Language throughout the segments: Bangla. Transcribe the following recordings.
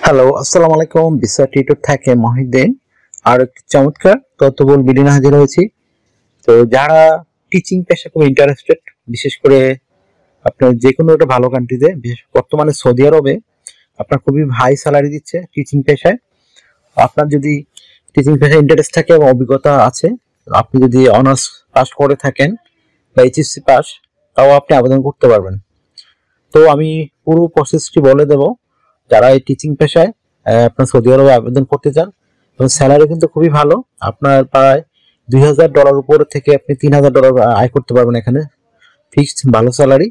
হ্যালো, আসসালামু আলাইকুম। বিসা টিউটর থেকে মহিউদ্দিন আর একটি চমৎকার তথ্যবহুল ভিডিও নিয়ে হাজির হয়েছি। তো যারা টিচিং পেশা খুব ইন্টারেস্টেড, বিশেষ করে আপনার যে কোনো একটা ভালো কান্ট্রিতে, বিশেষ বর্তমানে সৌদি আরবে আপনার খুবই হাই স্যালারি দিচ্ছে টিচিং পেশায়। আপনার যদি টিচিং পেশায় ইন্টারেস্ট থাকে এবং অভিজ্ঞতা আছে, আপনি যদি অনার্স পাস করে থাকেন বা এইচএসসি পাস, তাও আপনি আবেদন করতে পারবেন। তো আমি পুরো প্রসেসটি বলে দেবো। যারা এই টিচিং পেশায় আপনার সৌদি আরবে আবেদন করতে চান, এবং স্যালারি কিন্তু খুবই ভালো। আপনার প্রায় $2000 উপর থেকে আপনি $3000 আয় করতে পারবেন এখানে। ফিক্সড ভালো স্যালারি,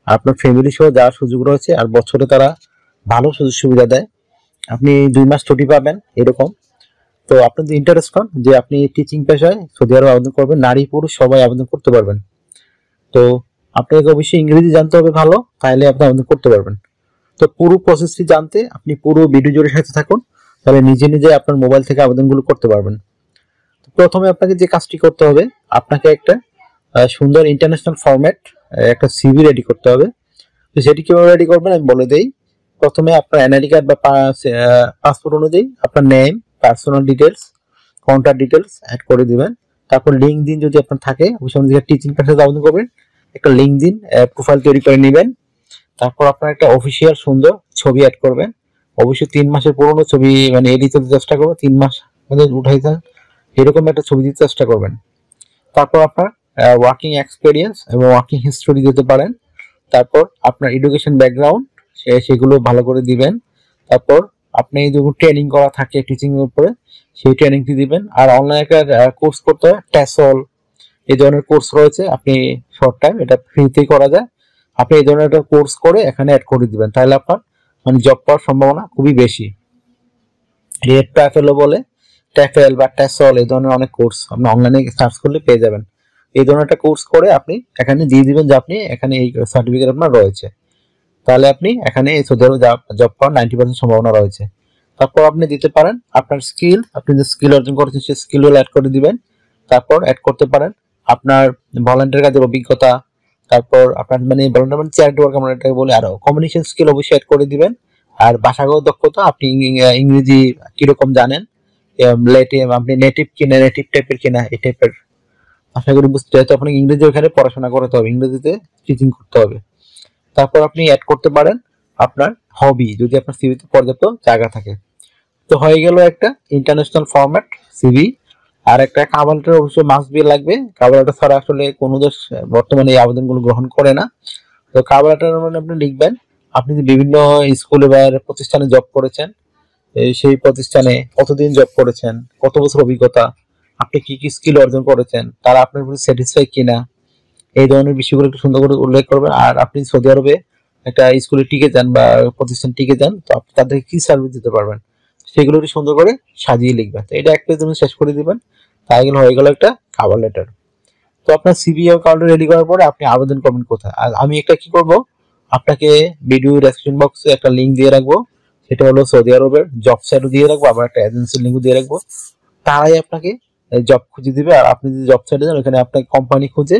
আপনার ফ্যামিলি সহ যাওয়ার সুযোগ রয়েছে, আর বছরে তারা ভালো সুযোগ সুবিধা দেয়। আপনি 2 মাস ছুটি পাবেন এরকম। তো আপনি যদি ইন্টারেস্ট হন যে আপনি টিচিং পেশায় সৌদি আরবে আবেদন করবেন, নারী পুরুষ সবাই আবেদন করতে পারবেন। তো আপনাকে অবশ্যই ইংরেজি জানতে হবে ভালো, তাহলে আপনি আবেদন করতে পারবেন। তো পুরো প্রসেসটি জানতে আপনি পুরো ভিডিও জুড়ে সাথে থাকুন, তাহলে নিজে নিজে আপনার মোবাইল থেকে আবেদনগুলো করতে পারবেন। তো প্রথমে আপনাকে যে কাজটি করতে হবে, আপনাকে একটা সুন্দর ইন্টারন্যাশনাল ফরম্যাট একটা সিভি রেডি করতে হবে। তো সেটি কিভাবে রেডি করবেন আমি বলে দেই। প্রথমে আপনার এনআইডি কার্ড বা পাসপোর্ট অনুযায়ী আপনার name, personal details, contact details add করে দিবেন। তারপর লিঙ্কডইন যদি আপনার থাকে, ওই সময় টিচিং পেশাতে আবেদন করবেন, একটা লিঙ্কডইন প্রোফাইল তৈরি করে নেবেন। তারপর আপনার একটা অফিসিয়াল সুন্দর ছবি অ্যাড করবেন। অবশ্যই 3 মাসের পুরনো ছবি মানে এডিট করতে চেষ্টা করবেন, 3 মাস উঠাইতে এরকম একটা ছবি দিতে চেষ্টা করবেন। তারপর আপনার ওয়ার্কিং এক্সপিরিয়েন্স এবং ওয়ার্কিং হিস্টোরি দিতে পারেন। তারপর আপনার এডুকেশন ব্যাকগ্রাউন্ড সেগুলো ভালো করে দিবেন। তারপর আপনি যখন ট্রেনিং করা থাকে টিচিং এর উপরে, সেই ট্রেনিংটি দিবেন। আর অনলাইনে একটা কোর্স করতে হয়, ট্যাসল এই ধরনের কোর্স রয়েছে, আপনি শর্ট টাইম এটা ফ্রিতেই করা যায়। আপনি এই ধরনের একটা কোর্স করে এখানে অ্যাড করে দিবেন, তাহলে আপনার মানে জব পাওয়ার সম্ভাবনা খুবই বেশি। রেড ট্যাফেলও বলে, ট্যাফেল বা ট্যাসল এই ধরনের অনেক কোর্স আপনি অনলাইনে সার্চ করলে পেয়ে যাবেন। এই ধরনের একটা কোর্স করে আপনি এখানে দিয়ে দিবেন যে আপনি এখানে এই সার্টিফিকেট আপনার রয়েছে, তাহলে আপনি এখানে এই জব পাওয়ার 90% সম্ভাবনা রয়েছে। তারপর আপনি দিতে পারেন আপনার স্কিল, আপনি যে স্কিল অর্জন করেছেন সেই স্কিলগুলো অ্যাড করে দিবেন। তারপর অ্যাড করতে পারেন আপনার ভলান্টিয়ার কাজের অভিজ্ঞতা। তারপর আপনার মানে ভলান্টিয়ার মানে চ্যারিটি ওয়ার্ক আমরা এটাকে বলি। আর কমিউনিকেশন স্কিল অবশ্যই অ্যাড করে দিবেন। আর ভাষাগত দক্ষতা, আপনি ইংরেজি কিরকম জানেন, আপনি নেটিভ কিনা, নেটিভ টাইপের কিনা, এই টাইপের। আশা করি বুঝতে, যেহেতু আপনাকে ইংরেজি ওখানে পড়াশোনা করতে হবে, ইংরেজিতে টিচিং করতে হবে। তারপর আপনি অ্যাড করতে পারেন আপনার হবি, যদি আপনার সিভিতে পর্যাপ্ত জায়গা থাকে। তো হয়ে গেল একটা ইন্টারন্যাশনাল ফরম্যাট সিভি। আর একটা কভার লেটার অবশ্যই মাস্ট বি লাগবে। কভার লেটার ছাড়া আসলে কোনো দেশ বর্তমানে এই আবেদনগুলো গ্রহণ করে না। তো কভার লেটার মানে আপনি লিখবেন আপনি যে বিভিন্ন স্কুলে বা প্রতিষ্ঠানে জব করেছেন, সেই প্রতিষ্ঠানে কতদিন জব করেছেন, কত বছর অভিজ্ঞতা, আপনি কি কি স্কিল অর্জন করেছেন, তারা আপনার প্রতি স্যাটিসফাই কিনা, এই ধরনের বিষয়গুলো একটু সুন্দর করে উল্লেখ করবেন। আর আপনি সৌদি আরবে একটা স্কুলে টিকে যান বা প্রতিষ্ঠান টিকে যান, তো আপনি তাদেরকে কি সার্ভিস দিতে পারবেন সেগুলো একটু সুন্দর করে সাজিয়ে লিখবেন। তো এটা এক পেজ তুমি শেষ করে দিবেন, তাই গেলে হয়ে গেল একটা কভার লেটার। তো আপনার সিভি ও কভার রেডি করার পরে আপনি আবেদন করবেন কোথায়। আর আমি একটা কি করব, আপনাকে ভিডিও ডেসক্রিপশন বক্সে একটা লিংক দিয়ে রাখবো, সেটা হলো সৌদি আরবের জব সাইটও দিয়ে রাখবো, আবার একটা এজেন্সির লিঙ্কও দিয়ে রাখবো। তারাই আপনাকে জব খুঁজে দিবে। আর আপনি যদি জব সাইটে যান, ওখানে আপনাকে কোম্পানি খুঁজে,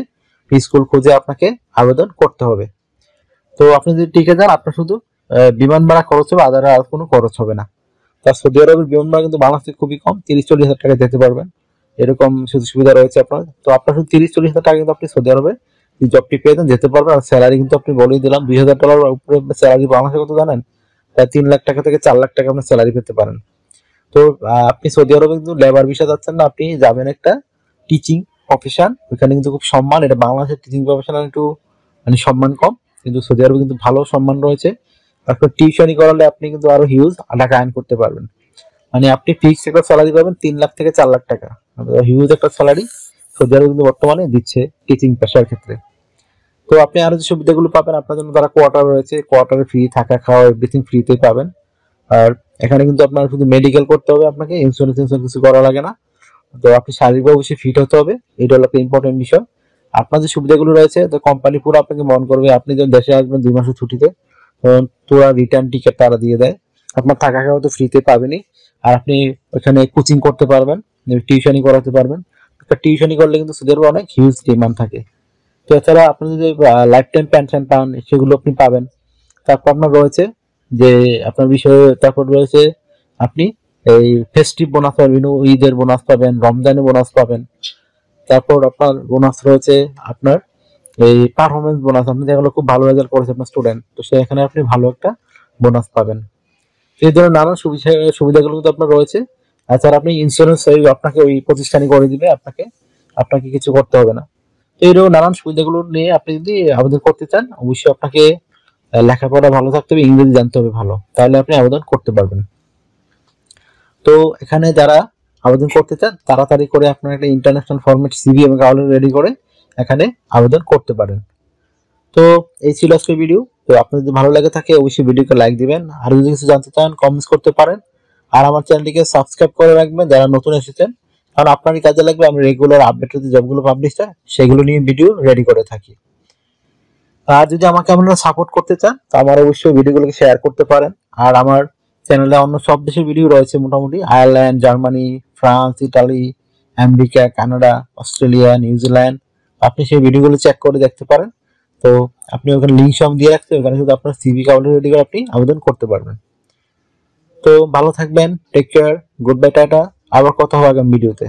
স্কুল খুঁজে আপনাকে আবেদন করতে হবে। তো আপনি যদি টিকে যান, আপনার শুধু বিমান ভাড়া খরচ হবে, আদার আর কোনো খরচ হবে না। তার সৌদি আরবের বিমান ভাড়া কিন্তু বাংলাদেশ থেকে খুবই কম, 30-40 হাজার টাকা যেতে পারবেন, এরকম সুযোগ সুবিধা রয়েছে আপনার। তো আপনার শুধু 30-40 হাজার টাকা কিন্তু আপনি সৌদি আরবে এই জবটি পেয়ে যান, যেতে পারবেন। আর স্যালারি কিন্তু আপনি বলেই দিলাম, $2000 উপরে স্যালারি বাংলাদেশে কত জানেন? প্রায় 3 লাখ টাকা থেকে 4 লাখ টাকা আপনি স্যালারি পেতে পারেন। তো আপনি সৌদি আরবে কিন্তু লেবার ভিসা যাচ্ছেন না, আপনি যাবেন একটা টিচিং প্রফেশন, ওখানে কিন্তু খুব সম্মান। এটা বাংলাদেশের টিচিং প্রফেশন একটু মানে সম্মান কম, কিন্তু সৌদি আরবে কিন্তু ভালো সম্মান রয়েছে। তারপর টিউশনি করালে আপনি কিন্তু আরো হিউজ টাকা আর্ন করতে পারবেন। মানে আপনি ফিক্সড একটা স্যালারি পাবেন 3 লাখ থেকে 4 লাখ টাকা, হিউজ একটা স্যালারি সৌদি আরবে কিন্তু বর্তমানে দিচ্ছে টিচিং পেশার ক্ষেত্রে। তো আপনি আরো যে সুবিধাগুলো পাবেন, আপনার জন্য তারা কোয়ার্টার রয়েছে, কোয়ার্টারে ফ্রি থাকা খাওয়া এভরিথিং ফ্রিতে পাবেন। আর এখানে কিন্তু আপনার শুধু মেডিকেল করতে হবে, আপনাকে ইন্স্যুরেন্স কিছু করা লাগে না। তো আপনি শারীরিকভাবে অবশ্যই ফিট হতে হবে, এটা হলো একটা ইম্পর্টেন্ট বিষয়। আপনার যে সুবিধাগুলো রয়েছে, তো কোম্পানি পুরো আপনাকে মন করবে। আপনি যখন দেশে আসবেন 2 মাসের ছুটিতে, তখন পুরো রিটার্ন টিকিট তারা দিয়ে দেয়, আপনার থাকা খাওয়া তো ফ্রিতে পাবেনই। আর আপনি ওখানে কোচিং করতে পারবেন, টিউশনি করাতে পারবেন। টিউশনি করলে কিন্তু সুদের অনেক হিউজ ডিমান্ড থাকে। তো এছাড়া আপনি যদি লাইফ টাইম পেনশন পান, সেগুলো আপনি পাবেন। তারপর আপনার রয়েছে যে আপনার বিষয়ে। তারপর রয়েছে আপনি এই ফেস্টিভ বোনাস পাবেন, ঈদের বোনাস পাবেন, রমজানের বোনাস পাবেন। তারপর আপনার বোনাস রয়েছে আপনার এই পারফরমেন্স বোনাস, আপনি যেগুলো খুব ভালো রেজাল্ট করেছে আপনার স্টুডেন্ট, তো সেখানে আপনি ভালো একটা বোনাস পাবেন। এই ধরনের নানান সুবিধাগুলো কিন্তু আপনার রয়েছে। এছাড়া আপনি ইন্স্যুরেন্স আপনাকে ওই প্রতিষ্ঠানই করে দিবে, আপনাকে কিছু করতে হবে না। তো এইরকম নানান সুবিধাগুলো নিয়ে আপনি যদি আবেদন করতে চান, অবশ্যই আপনাকে লেখাপড়া ভালো থাকতে হবে, ইংরেজি জানতে হবে ভালো, তাহলে আপনি আবেদন করতে পারবেন। তো এখানে যারা আবেদন করতে চান তাড়াতাড়ি করে আপনার একটা ইন্টারন্যাশনাল ফরম্যাট সিভি এবং কাউন্টার রেডি করে এখানে আবেদন করতে পারেন। তো এই ছিল আজকের ভিডিও। তো আপনার যদি ভালো লাগে থাকে অবশ্যই ভিডিওকে লাইক দিবেন, আর যদি কিছু জানতে চান কমেন্টস করতে পারেন, আর আমার চ্যানেলটিকে সাবস্ক্রাইব করে রাখবেন যারা নতুন এসেছেন, কারণ আপনারই কাজে লাগবে। আমি রেগুলার আপডেটেড জবগুলো পাবলিশ হয় সেগুলো নিয়ে ভিডিও রেডি করে থাকি। আর যদি আমাকে আপনারা সাপোর্ট করতে চান তো আমার অবশ্যই ভিডিওগুলোকে শেয়ার করতে পারেন। আর আমার চ্যানেলে অন্য সব দেশের ভিডিও রয়েছে, মোটামুটি Ireland, Germany, France, Italy, America, Canada, Australia, New Zealand, আপনি সেই ভিডিওগুলো চেক করে দেখতে পারেন। তো আপনি ওখানে লিঙ্ক সব দিয়ে রাখতে, ওখানে শুধু আপনার সিভি কাউন্টার রেডি করে আপনি আবেদন করতে পারবেন। তো ভালো থাকবেন, টেক কেয়ার, গুড বাই, টাটা। আবার কথা হবে আগামী ভিডিওতে।